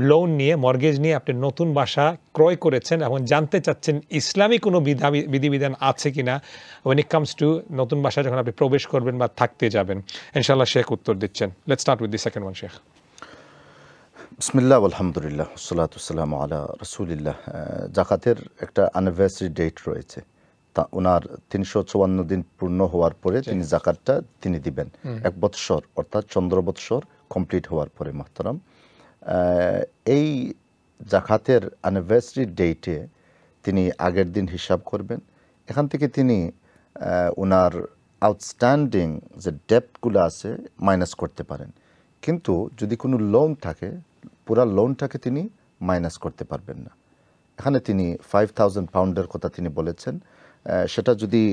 Loan নিয়ে mortgage নিয়ে আপনি নতুন বাসা ক্রয় করেছেন এবং জানতে চাচ্ছেন ইসলামী কোনো বিধিবিধান আছে কিনা when it comes to নতুন বাসায় যখন আপনি প্রবেশ করবেন বা থাকতে যাবেন। ইনশাআল্লাহ শেখ উত্তর দিচ্ছেন। Let's start with the second one Sheikh. বিসমিল্লাহ আলহামদুলিল্লাহ সালাতু ওয়াসসালামু আলা রাসূলিল্লাহ। যাকাতের একটা অ্যানিভার্সারি ডেট রয়েছে, তা ওনার 354 দিন পূর্ণ হওয়ার পরে তিনি যাকাতটা তিনি দিবেন, 1 বৎসর অর্থাৎ চন্দ্র বৎসর কমপ্লিট হওয়ার পরে। মুহতারাম, এই যাকাতের অ্যানিভার্সারি ডেটে তিনি আগের দিন হিসাব করবেন। এখান থেকে তিনি ওনার আউটস্ট্যান্ডিং যে ডেপ্টগুলো আছে মাইনাস করতে পারেন, কিন্তু যদি কোনো লোন থাকে পুরা লোনটাকে তিনি মাইনাস করতে পারবেন না। এখানে তিনি 5000 পাউন্ডের কথা তিনি বলেছেন। সেটা যদি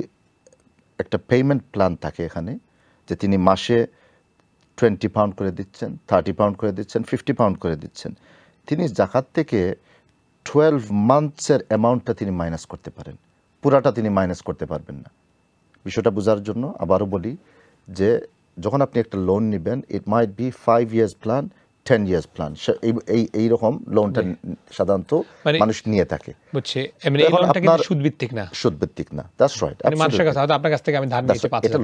একটা পেমেন্ট প্ল্যান থাকে এখানে, যে তিনি মাসে 20 পাউন্ড করে দিচ্ছেন, 30 পাউন্ড করে দিচ্ছেন, 50 পাউন্ড করে দিচ্ছেন, তিনি যাকাত থেকে 12 মান্থসের অ্যামাউন্টটা তিনি মাইনাস করতে পারেন, পুরাটা তিনি মাইনাস করতে পারবেন না। বিষয়টা বোঝার জন্য আবারও বলি যে যখন আপনি একটা লোন নেবেন, it might be 5 years plan, 10 years plan, এইরকম লোনটা সাধারণত মানুষ নিয়ে থাকে। বুঝছি, এমনি এই লোনটা কিন্তু সুদভিত্তিক না। সুদভিত্তিক না, দ্যাটস রাইট। মানুষের কাছে হয়তো আপনার কাছ থেকে আমি ধার নিতে পারছি, এটা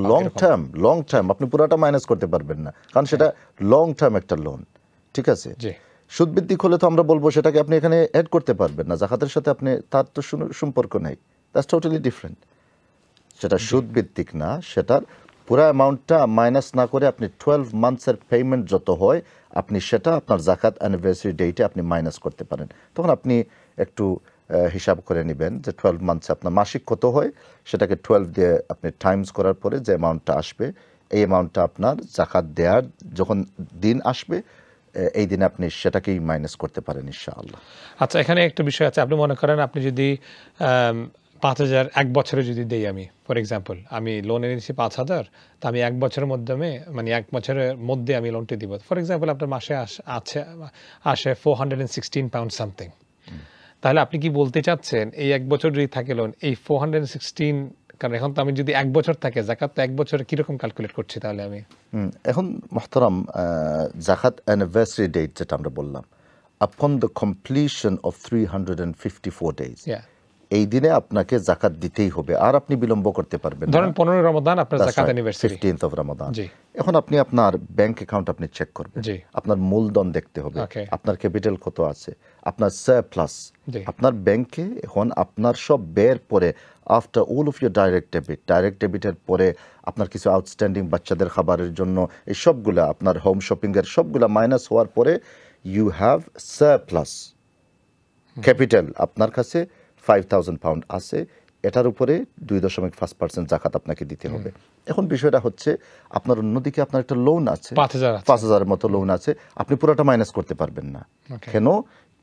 লং টার্ম আপনি পুরোটা মাইনাস করতে পারবেন না, কারণ সেটা লং টার্ম একটা লোন। ঠিক আছে, সুদভিত্তিক হলে তো আমরা বলবো সেটাকে আপনি এখানে অ্যাড করতে পারবেন না, যাকাতের সাথে আপনি তার তো সম্পর্ক নেই, দ্যাটস টোটালি ডিফারেন্ট। সেটা সুদভিত্তিক না, সেটার পুরো অ্যামাউন্টটা মাইনাস না করে আপনি 12 মান্থসের পেমেন্ট যত হয় আপনি সেটা আপনার যাকাত অ্যানিভার্সারি ডেটে আপনি মাইনাস করতে পারেন। তখন আপনি একটু হিসাব করে নেবেন যে 12 মান্থসে আপনার মাসিক কত হয়, সেটাকে 12 দিয়ে আপনি টাইমস করার পরে যে অ্যামাউন্টটা আসবে, এই অ্যামাউন্টটা আপনার যাকাত দেওয়ার যখন দিন আসবে এই দিনে আপনি সেটাকেই মাইনাস করতে পারেন ইনশাআল্লাহ। আচ্ছা, এখানে একটা বিষয় আছে। আপনি মনে করেন আপনি যদি 5000 এক বছরে যদি দেই, আমি ফর এক্সাম্পল আমি লোন এনেছি 5000, তো আমি 1 বছরের মধ্যে মানে 1 বছরের মধ্যে আমি লোনটি দিব। ফর এক্সাম্পল আপনার মাসে আসে 416 পাউন্ড সামথিং। তাহলে আপনি কি বলতে চাচ্ছেন এই 1 বছর যদি থাকে লোন, এই 416, কারণ এখন তো আমি যদি 1 বছর থাকে যাকাত, তো 1 বছরে কিরকম ক্যালকুলেট করছি তাহলে আমি? এখন মুহতারাম, যাকাত অ্যানিভার্সারি ডেট যেটা আমরা বললাম, upon the completion of 354 days, এই দিনে আপনাকে যাকাত দিতেই হবে, আর আপনি বিলম্ব করতে পারবেন না। ধরেন 15 রমাদান আপনার যাকাত অ্যানিভার্সারি, 15th of রমাদান। এখন আপনি আপনার ব্যাংক অ্যাকাউন্ট আপনি চেক করবেন, আপনার মূলধন দেখতে হবে, আপনার ক্যাপিটাল কত আছে, আপনার সারপ্লাস, আপনার ব্যাংকে এখন আপনার সব ব্যয়ের পরে after all of your direct ডেবিটের পরে আপনার কিছু আউটস্ট্যান্ডিং বাচ্চাদের খাবারের জন্য এই সবগুলা, আপনার হোম শপিংয়ের সবগুলা মাইনাস হওয়ার পরে ইউ হ্যাভ সারপ্লাস ক্যাপিটাল, আপনার কাছে 5000 পাউন্ড আছে, এটার উপরে 2.5% যাকাত আপনাকে দিতে হবে। এখন বিষয়টা হচ্ছে আপনার অন্যদিকে আপনার একটা লোন আছে, 5000 মতো লোন আছে, আপনি পুরোটা মাইনাস করতে পারবেন না। কেন?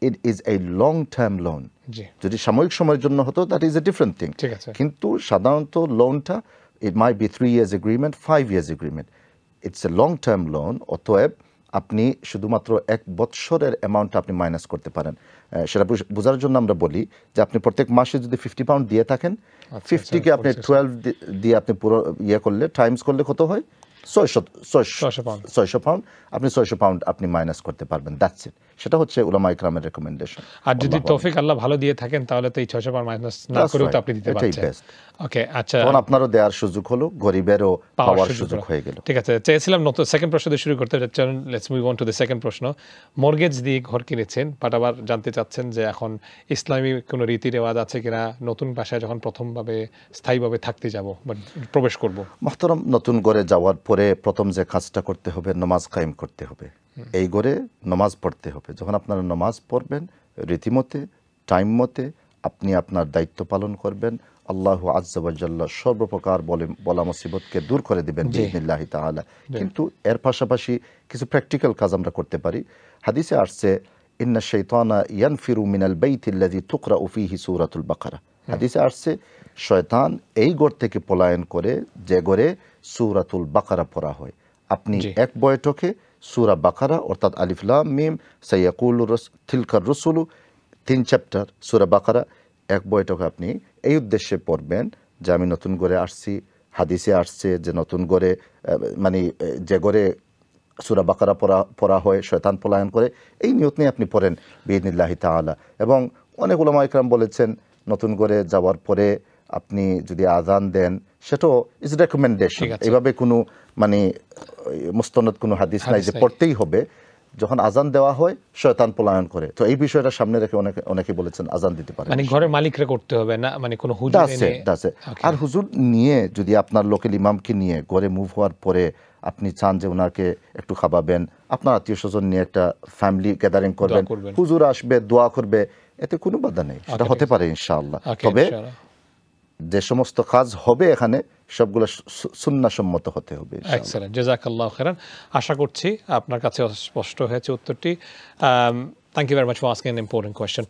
It is a long term loan. যদি সাময়িক সময়ের জন্য হতো that is a different thing, কিন্তু সাধারণত লোনটা it might be 3 years agreement, 5 years agreement, it's a long term loan. অতএব আপনি শুধুমাত্র 1 বৎসরের অ্যামাউন্টটা আপনি মাইনাস করতে পারেন। সেটা বোঝার জন্য আমরা বলি যে আপনি প্রত্যেক মাসে যদি 50 পাউন্ড দিয়ে থাকেন, 50কে আপনি 12 দিয়ে আপনি পুরো করলে, টাইমস করলে কত হয়? 600 পাউন্ড। আপনি 600 পাউন্ড আপনি মাইনাস করতে পারবেন, দ্যাটস ইট। সেটা হচ্ছে উলামা ইকরামের রেকমেন্ডেশন। আর যদি তৌফিক আল্লাহ ভালো দিয়ে থাকেন তাহলে তো এই 600 পাউন্ড মাইনাস না করেও তো আপনি দিতে পারছেন। ওকে, আচ্ছা, তখন আপনারও দেওয়ার সুযোগ হলো, গরিবেরও পাওয়ার সুযোগ হয়ে গেল। ঠিক আছে, চেয়েছিলাম নতুন সেকেন্ড প্রশ্ন দিয়ে শুরু করতে যাচ্ছেন। Let's move on to the second প্রশ্ন। মর্গেজ দিয়ে ঘর কিনেছেন, বাট আবার জানতে চাচ্ছেন যে এখন ইসলামী কোনো রীতি রেওয়াজ আছে কিনা নতুন বাসায় যখন প্রথমভাবে স্থায়ীভাবে থাকতে যাব বা প্রবেশ করব। মুহতারাম, নতুন ঘরে যাওয়ার পরে প্রথম যে কাজটা করতে হবে, নামাজ কায়েম করতে হবে। এই ঘরে নামাজ পড়তে হবে। যখন আপনারা নামাজ পড়বেন রীতিমতে, টাইম মতে, আপনি আপনার দায়িত্ব পালন করবেন। আল্লাহ আজ্জা ওয়া জাল্লা সর্বপ্রকার বলা মুসিবতকে দূর করে দিবেন বিইজনিল্লাহি তাআলা। কিন্তু এর পাশাপাশি কিছু প্র্যাকটিক্যাল কাজ আমরা করতে পারি। হাদিসে আসছে, ইন্না শাইতানা ইয়ানফিরু মিনাল বাইতিল্লাযী তুকরাউ ফীহি সূরাতুল বাকারা। হাদিসে আসছে শয়তান এই ঘর থেকে পলায়ন করে যে ঘরে সূরাতুল বাকারা পড়া হয়। আপনি এক বৈঠকে সূরা বাকারা অর্থাৎ আলিফ লাম মিম সাইয়াকুলু তিলকার রুসুলু 3 চ্যাপ্টার সূরা বাকারা এক বৈঠকে আপনি এই উদ্দেশ্যে পড়বেন যে আমি নতুন ঘরে আসছি। হাদিসে আসছে যে নতুন ঘরে মানে যে ঘরে সূরা বাকারা পড়া হয়, শয়তান পলায়ন করে, এই নিয়ত নিয়ে আপনি পড়েন বিইذনিল্লাহি তাআলা। এবং অনেক উলামা ইকরাম বলেছেন নতুন করে যাওয়ার পরে আপনি যদি আযান দেন সেটাও ইজ রেকমেন্ডেশন, এইভাবে কোনো মানে মুস্তনদ কোনো হাদিস নাই যে পড়তেই হবে। যখন আজান দেওয়া হয় শয়তান পলায়ন করে, তো এই বিষয়টা সামনে রেখে অনেকে বলেছেন আজান দিতে পারে, মানে ঘরের মালিকরা করতে হবে না, মানে কোনো হুজুর এনে। আর হুজুর নিয়ে যদি আপনার লোকাল ইমামকে নিয়ে ঘরে মুভ হওয়ার পরে আপনি চান যে ওনাকে একটু খাওয়াবেন, আপনার আত্মীয় স্বজন নিয়ে একটা ফ্যামিলি গ্যাদারিং করবেন, হুজুর আসবে, দোয়া করবে, এতে কোনো বাধা নেই, সেটা হতে পারে ইনশাআল্লাহ। তবে যে সমস্ত কাজ হবে এখানে সবগুলো সুন্নাহসম্মত হতে হবে। এক্সেলেন্ট, জাযাকাল্লাহু খাইরান। আশা করছি আপনার কাছে স্পষ্ট হয়েছে উত্তরটি। Thank you very much for asking an important question.